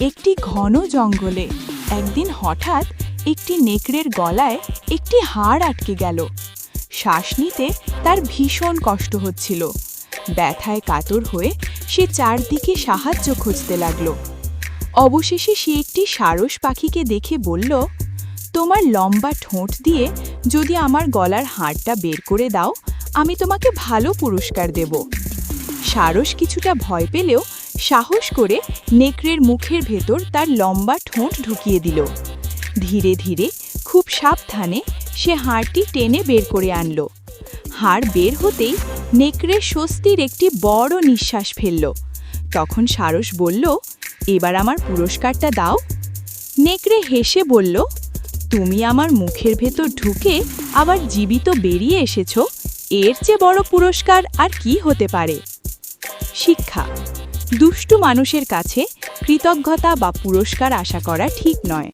একটি ঘন জঙ্গলে একদিন হঠাৎ একটি নেকড়ের গলায় একটি হাড় আটকে গেল। শ্বাস নিতে তার ভীষণ কষ্ট হচ্ছিল। ব্যথায় কাতর হয়ে সে চারদিকে সাহায্য খুঁজতে লাগল। অবশেষে সে একটি সারস পাখিকে দেখে বলল, তোমার লম্বা ঠোঁট দিয়ে যদি আমার গলার হাড়টা বের করে দাও, আমি তোমাকে ভালো পুরস্কার দেব। সারস কিছুটা ভয় পেলেও সাহস করে নেকড়ের মুখের ভেতর তার লম্বা ঠোঁট ঢুকিয়ে দিল। ধীরে ধীরে খুব সাবধানে সে হাড়টি টেনে বের করে আনল। হাড় বের হতেই নেকড়ে স্বস্তির একটি বড় নিঃশ্বাস ফেলল। তখন সারস বলল, এবার আমার পুরস্কারটা দাও। নেকড়ে হেসে বলল, তুমি আমার মুখের ভেতর ঢুকে আবার জীবিত বেরিয়ে এসেছো, এর চেয়ে বড় পুরস্কার আর কি হতে পারে। শিক্ষা: দুষ্টু মানুষের কাছে কৃতজ্ঞতা বা পুরস্কার আশা করা ঠিক নয়।